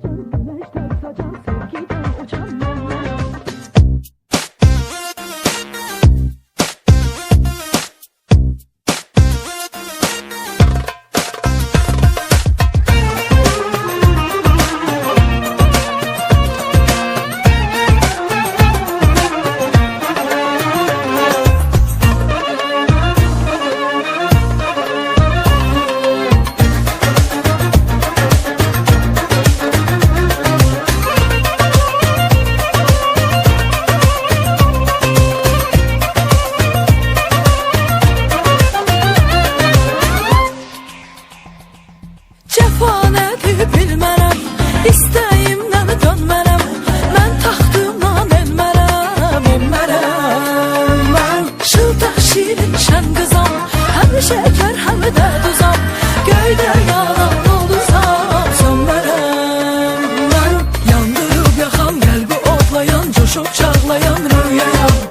güneşten sacan, sevgiden uçan mumlar. Cəfanəti bilmərəm, istəyimdən dönmərəm. Mən taxtımdan enmərəm. Mən şıltaq şirin şən qızam, həm şəkər həm də duzam. Göydə yalan ulduzam, sönmərəm. Mən yandırıb yaxan, qəlbi odlayan, coşub çağlayan rüyayam.